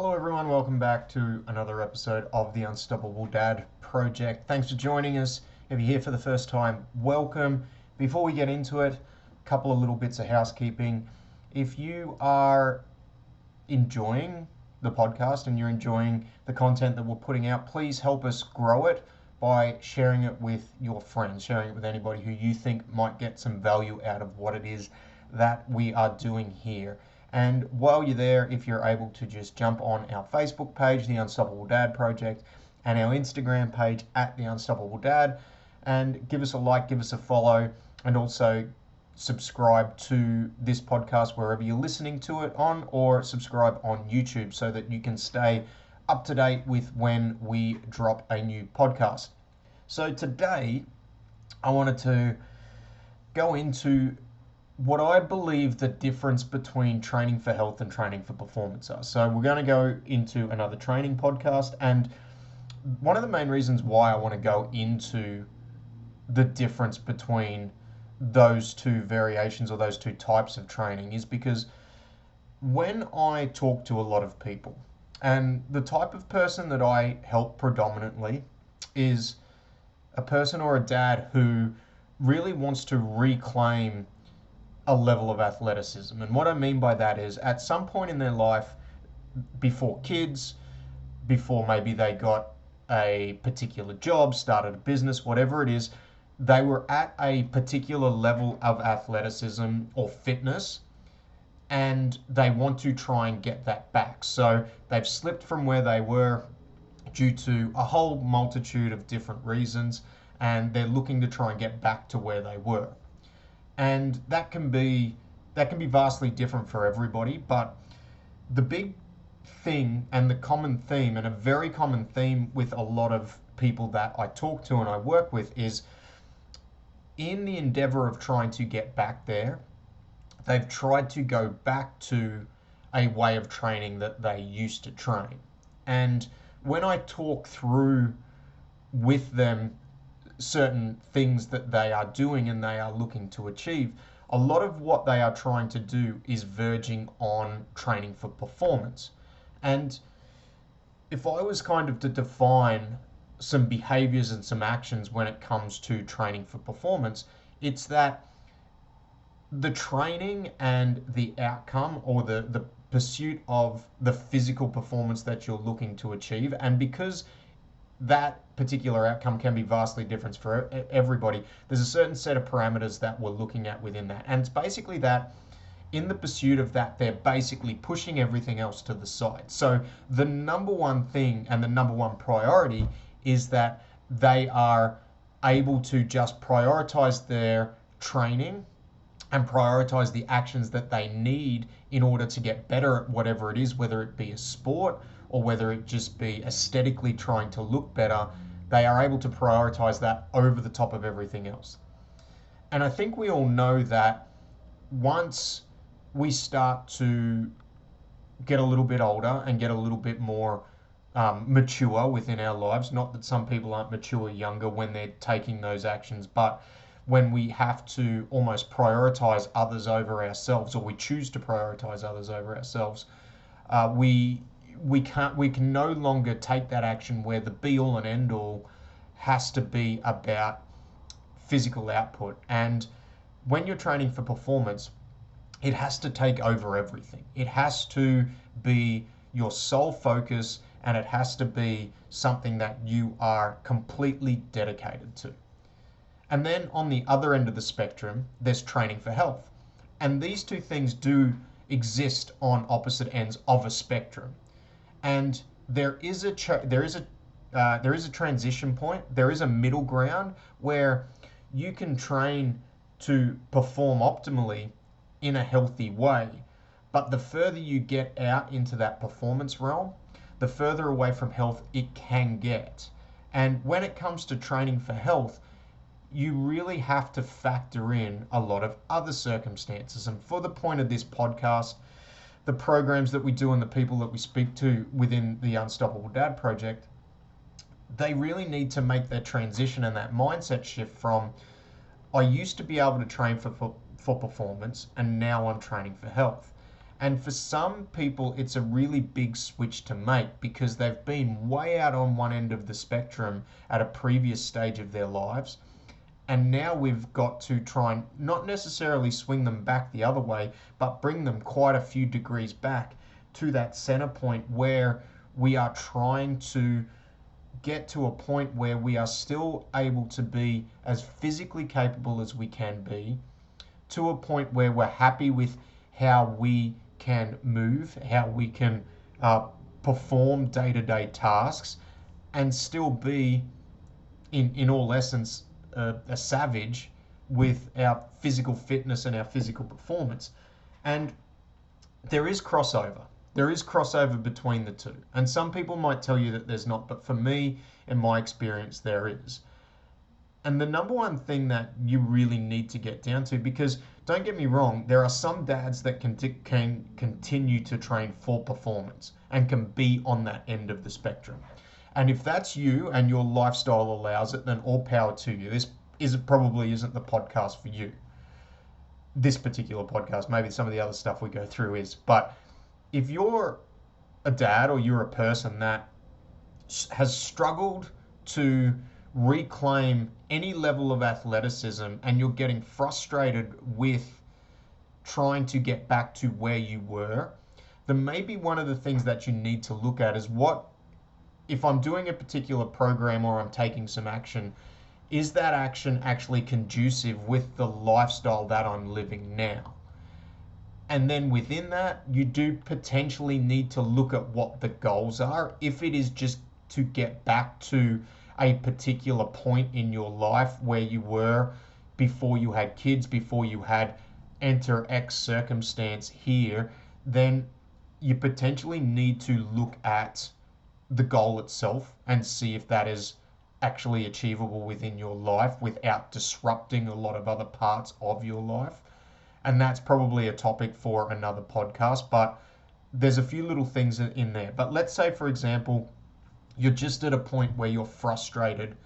Hello everyone, welcome back to another episode of the Unstoppable Dad Project. Thanks for joining us. If you're here for the first time, welcome. Before we get into it, a couple of little bits of housekeeping. If you are enjoying the podcast and you're enjoying the content that we're putting out, please help us grow it by sharing it with your friends, sharing it with anybody who you think might get some value out of what it is that we are doing here. And while you're there, if you're able to just jump on our Facebook page, The Unstoppable Dad Project, and our Instagram page at The Unstoppable Dad, and give us a like, give us a follow, and also subscribe to this podcast wherever you're listening to it on, or subscribe on YouTube so that you can stay up to date with when we drop a new podcast. So today, I wanted to go into what I believe the difference between training for health and training for performance are. So we're going to go into another training podcast, and one of the main reasons why I want to go into the difference between those two variations or those two types of training is because when I talk to a lot of people, and the type of person that I help predominantly is a person or a dad who really wants to reclaim a level of athleticism. And what I mean by that is at some point in their life, before kids, before maybe they got a particular job, started a business, whatever it is, they were at a particular level of athleticism or fitness, and they want to try and get that back. So they've slipped from where they were due to a whole multitude of different reasons, and they're looking to try and get back to where they were. And that can be vastly different for everybody, but the big thing and the common theme, and a very common theme with a lot of people that I talk to and I work with, is in the endeavor of trying to get back there, they've tried to go back to a way of training that they used to train. And when I talk through with them certain things that they are doing and they are looking to achieve, a lot of what they are trying to do is verging on training for performance. And if I was kind of to define some behaviors and some actions when it comes to training for performance, it's that the training and the outcome, or the pursuit of the physical performance that you're looking to achieve, and because that particular outcome can be vastly different for everybody, there's a certain set of parameters that we're looking at within that. And it's basically that in the pursuit of that, they're basically pushing everything else to the side. So the number one thing and the number one priority is that they are able to just prioritize their training and prioritize the actions that they need in order to get better at whatever it is, whether it be a sport or whether it just be aesthetically trying to look better. They are able to prioritize that over the top of everything else. And I think we all know that once we start to get a little bit older and get a little bit more mature within our lives, not that some people aren't mature younger when they're taking those actions, but when we have to almost prioritize others over ourselves, or we choose to prioritize others over ourselves, we can no longer take that action where the be all and end all has to be about physical output. And when you're training for performance, it has to take over everything. It has to be your sole focus, and it has to be something that you are completely dedicated to. And then on the other end of the spectrum, there's training for health. And these two things do exist on opposite ends of a spectrum. And there is a transition point. There is a middle ground where you can train to perform optimally in a healthy way. But the further you get out into that performance realm, the further away from health it can get. And when it comes to training for health, you really have to factor in a lot of other circumstances. And for the point of this podcast, the programs that we do and the people that we speak to within the Unstoppable Dad Project, they really need to make that transition and that mindset shift from, I used to be able to train for performance, and now I'm training for health. And for some people, it's a really big switch to make because they've been way out on one end of the spectrum at a previous stage of their lives. And now we've got to try and not necessarily swing them back the other way, but bring them quite a few degrees back to that center point where we are trying to get to a point where we are still able to be as physically capable as we can be, to a point where we're happy with how we can move, how we can perform day-to-day tasks, and still be, in all essence, a savage with our physical fitness and our physical performance. And there is crossover. There is crossover between the two. And some people might tell you that there's not, but for me, in my experience, there is. And the number one thing that you really need to get down to, because don't get me wrong, there are some dads that can continue to train for performance and can be on that end of the spectrum. And if that's you and your lifestyle allows it, then all power to you. This probably isn't the podcast for you. This particular podcast, maybe some of the other stuff we go through is. But if you're a dad or you're a person that has struggled to reclaim any level of athleticism and you're getting frustrated with trying to get back to where you were, then maybe one of the things that you need to look at is, what if I'm doing a particular program or I'm taking some action, is that action actually conducive with the lifestyle that I'm living now? And then within that, you do potentially need to look at what the goals are. If it is just to get back to a particular point in your life where you were before you had kids, before you had enter X circumstance here, then you potentially need to look at the goal itself and see if that is actually achievable within your life without disrupting a lot of other parts of your life. And that's probably a topic for another podcast, but there's a few little things in there. But let's say, for example, you're just at a point where you're frustrated.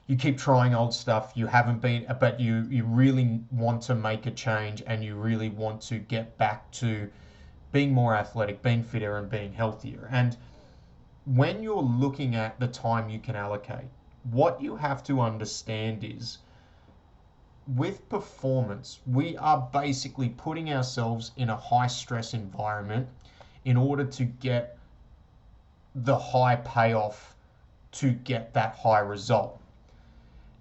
You keep trying old stuff, you haven't been, but you really want to make a change and you really want to get back to being more athletic, being fitter and being healthier. And when you're looking at the time you can allocate, what you have to understand is, with performance, we are basically putting ourselves in a high stress environment in order to get the high payoff to get that high result.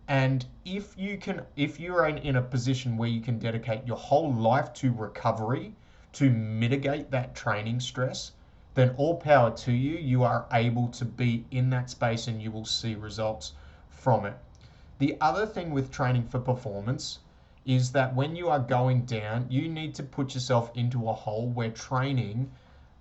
And if you're in a position where you can dedicate your whole life to recovery, to mitigate that training stress, then all power to you. You are able to be in that space and you will see results from it. The other thing with training for performance is that when you are going down, you need to put yourself into a hole where training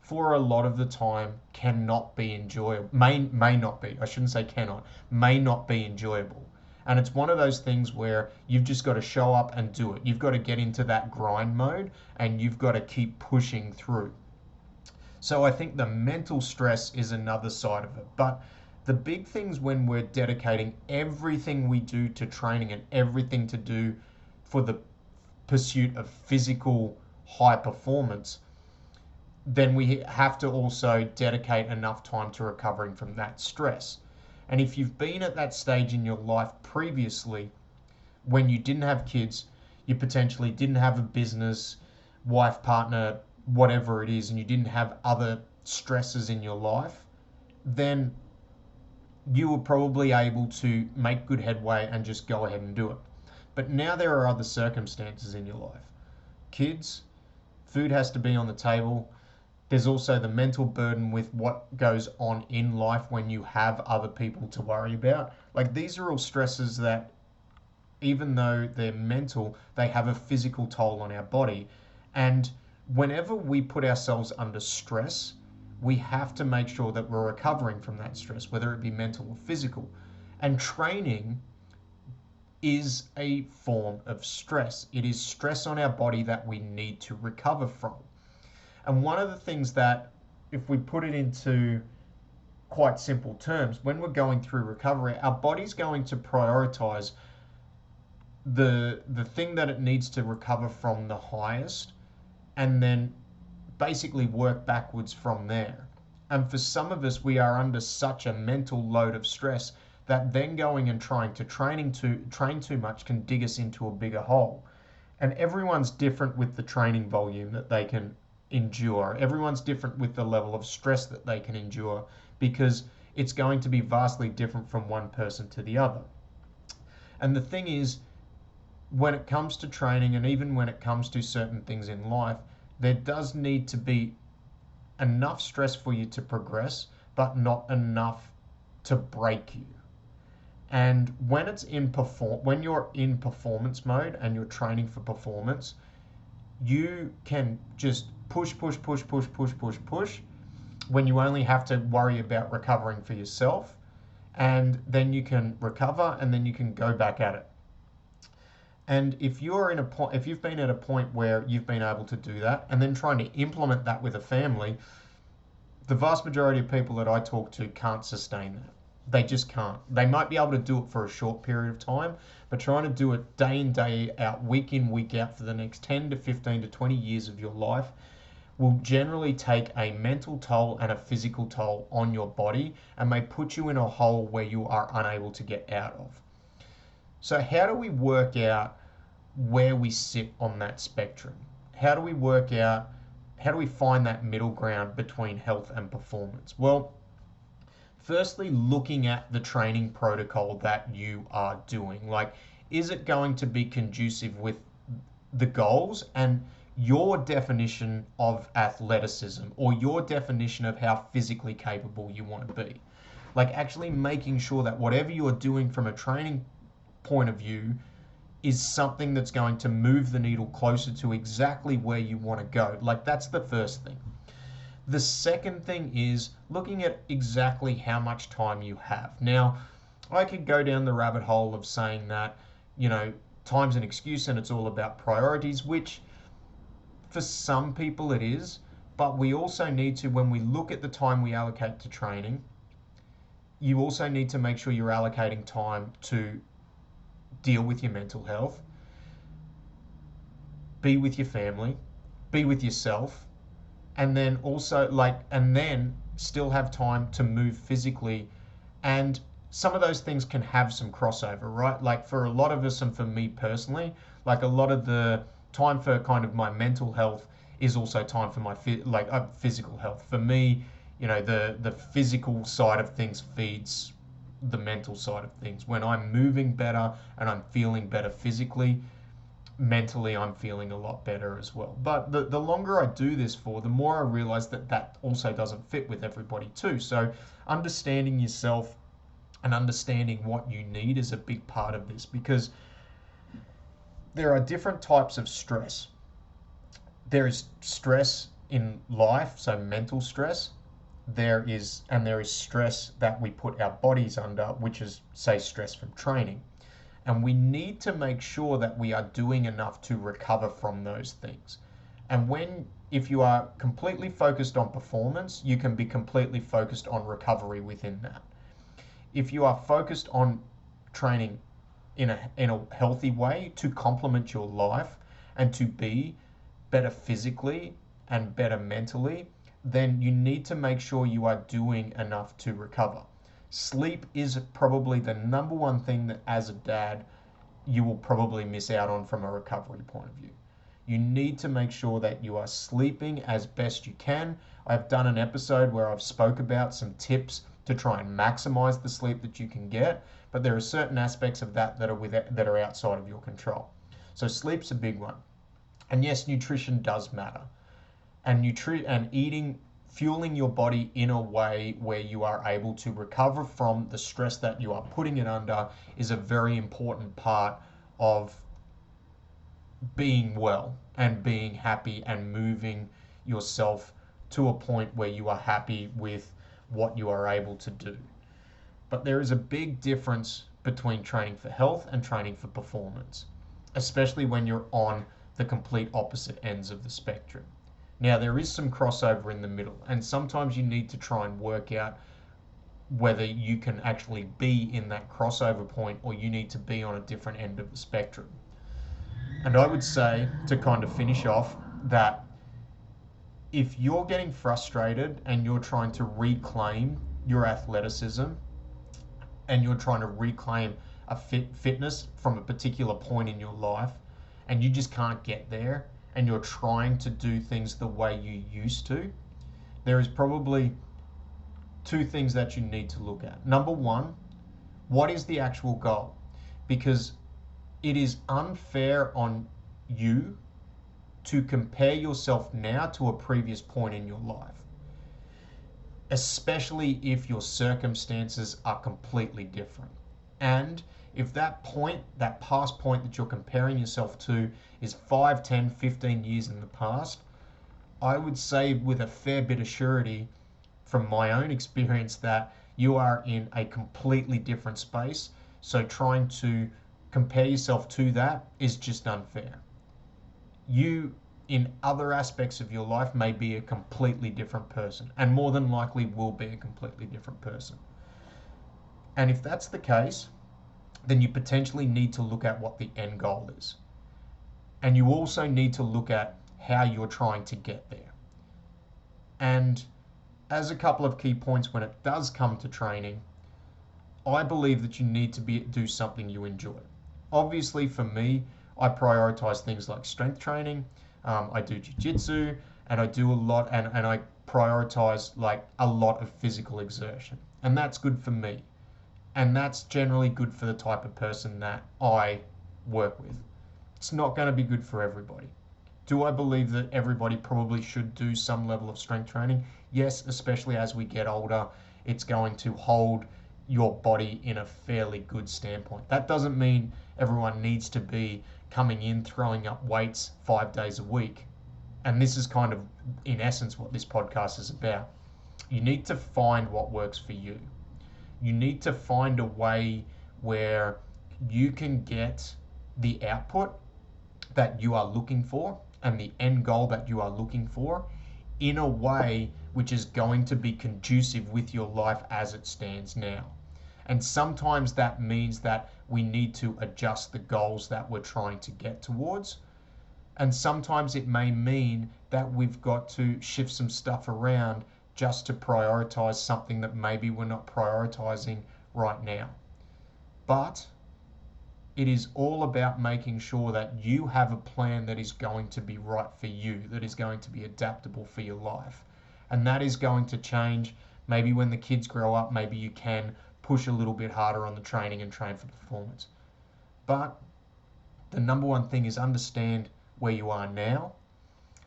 for a lot of the time cannot be enjoyable, may not be, I shouldn't say cannot, may not be enjoyable. And it's one of those things where you've just got to show up and do it. You've got to get into that grind mode and you've got to keep pushing through. So I think the mental stress is another side of it. But the big things when we're dedicating everything we do to training and everything to do for the pursuit of physical high performance, then we have to also dedicate enough time to recovering from that stress. And if you've been at that stage in your life previously, when you didn't have kids, you potentially didn't have a business, wife, partner, whatever it is, and you didn't have other stresses in your life, then you were probably able to make good headway and just go ahead and do it. But now there are other circumstances in your life. Kids, food has to be on the table. There's also the mental burden with what goes on in life when you have other people to worry about. Like, these are all stresses that, even though they're mental, they have a physical toll on our body. And whenever we put ourselves under stress, we have to make sure that we're recovering from that stress, whether it be mental or physical. And training is a form of stress. It is stress on our body that we need to recover from. And one of the things that, if we put it into quite simple terms, when we're going through recovery, our body's going to prioritize the thing that it needs to recover from the highest, and then basically work backwards from there. And for some of us, we are under such a mental load of stress that then going and trying to train too much can dig us into a bigger hole. And everyone's different with the training volume that they can endure. Everyone's different with the level of stress that they can endure, because it's going to be vastly different from one person to the other. And the thing is, when it comes to training, and even when it comes to certain things in life, there does need to be enough stress for you to progress, but not enough to break you. And when you're in performance mode and you're training for performance, you can just push when you only have to worry about recovering for yourself, and then you can recover and then you can go back at it. And if you've been at a point where you've been able to do that and then trying to implement that with a family, the vast majority of people that I talk to can't sustain that. They just can't. They might be able to do it for a short period of time, but trying to do it day in, day out, week in, week out for the next 10 to 15 to 20 years of your life will generally take a mental toll and a physical toll on your body, and may put you in a hole where you are unable to get out of. So how do we work out where we sit on that spectrum? How do we find that middle ground between health and performance? Well, firstly, looking at the training protocol that you are doing. Like, is it going to be conducive with the goals and your definition of athleticism, or your definition of how physically capable you want to be? Like, actually making sure that whatever you're doing from a training point of view is something that's going to move the needle closer to exactly where you want to go. Like, that's the first thing. The second thing is looking at exactly how much time you have. Now, I could go down the rabbit hole of saying that, time's an excuse and it's all about priorities, which for some people it is, but we also need to, when we look at the time we allocate to training, you also need to make sure you're allocating time to deal with your mental health, be with your family, be with yourself, and then still have time to move physically. And some of those things can have some crossover, right? Like, for a lot of us, and for me personally, like, a lot of the time for kind of my mental health is also time for my physical health. For me, the physical side of things feeds the mental side of things. When I'm moving better and I'm feeling better physically, mentally I'm feeling a lot better as well. But the longer I do this for, the more I realize that also doesn't fit with everybody too. So understanding yourself and understanding what you need is a big part of this, because there are different types of stress. There is stress in life, so mental stress. There is stress that we put our bodies under, which is, say, stress from training. And we need to make sure that we are doing enough to recover from those things. And if you are completely focused on performance, you can be completely focused on recovery within that. If you are focused on training in a healthy way to complement your life and to be better physically and better mentally, then you need to make sure you are doing enough to recover. Sleep is probably the number one thing that, as a dad, you will probably miss out on from a recovery point of view. You need to make sure that you are sleeping as best you can. I've done an episode where I've spoke about some tips to try and maximize the sleep that you can get, but there are certain aspects of that are outside of your control. So sleep's a big one. And yes, nutrition does matter. And fueling your body in a way where you are able to recover from the stress that you are putting it under is a very important part of being well and being happy and moving yourself to a point where you are happy with what you are able to do. But there is a big difference between training for health and training for performance, especially when you're on the complete opposite ends of the spectrum. Now, there is some crossover in the middle, and sometimes you need to try and work out whether you can actually be in that crossover point, or you need to be on a different end of the spectrum. And I would say, to kind of finish off, that if you're getting frustrated and you're trying to reclaim your athleticism and you're trying to reclaim a fitness from a particular point in your life and you just can't get there and you're trying to do things the way you used to, there is probably two things that you need to look at. Number one, what is the actual goal? Because it is unfair on you to compare yourself now to a previous point in your life, especially if your circumstances are completely different. And if that point, that past point that you're comparing yourself to is 5, 10, 15 years in the past, I would say with a fair bit of surety from my own experience that you are in a completely different space. So trying to compare yourself to that is just unfair. You, in other aspects of your life, may be a completely different person, and more than likely will be a completely different person. And if that's the case, then you potentially need to look at what the end goal is. And you also need to look at how you're trying to get there. And as a couple of key points when it does come to training, I believe that you need to do something you enjoy. Obviously, for me, I prioritize things like strength training. I do jiu-jitsu, and I do a lot, and I prioritize like a lot of physical exertion, and that's good for me, and that's generally good for the type of person that I work with. It's not going to be good for everybody. Do I believe that everybody probably should do some level of strength training? Yes, especially as we get older, it's going to hold your body in a fairly good standpoint. That doesn't mean everyone needs to be coming in throwing up weights 5 days a week. And this is kind of, in essence, what this podcast is about. You need to find what works for you. You need to find a way where you can get the output that you are looking for and the end goal that you are looking for in a way which is going to be conducive with your life as it stands now. And sometimes that means that we need to adjust the goals that we're trying to get towards. And sometimes it may mean that we've got to shift some stuff around just to prioritize something that maybe we're not prioritizing right now. But it is all about making sure that you have a plan that is going to be right for you, that is going to be adaptable for your life. And that is going to change. Maybe when the kids grow up, maybe you can push a little bit harder on the training and train for performance. But the number one thing is understand where you are now.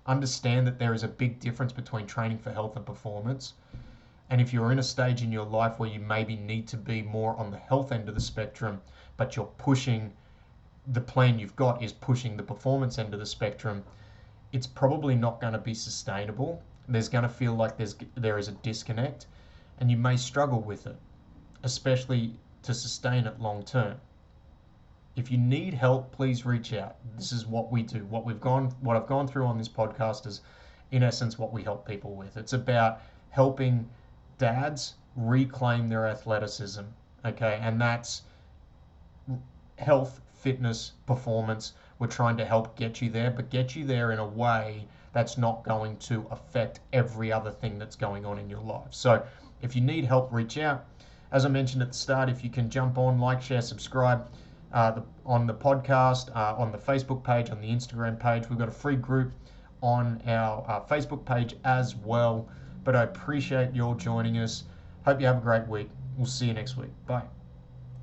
Understand that there is a big difference between training for health and performance. And if you're in a stage in your life where you maybe need to be more on the health end of the spectrum, but you're pushing, the plan you've got is pushing the performance end of the spectrum, it's probably not going to be sustainable. There's going to feel like there is a disconnect, and you may struggle with it, especially to sustain it long term. If you need help, please reach out. This is what we do. What I've gone through on this podcast is, in essence, what we help people with. It's about helping dads reclaim their athleticism, okay? And that's health, fitness, performance. We're trying to help get you there, but get you there in a way that's not going to affect every other thing that's going on in your life. So if you need help, reach out. As I mentioned at the start, if you can jump on, like, share, subscribe on the podcast, on the Facebook page, on the Instagram page. We've got a free group on our Facebook page as well. But I appreciate you all joining us. Hope you have a great week. We'll see you next week. Bye.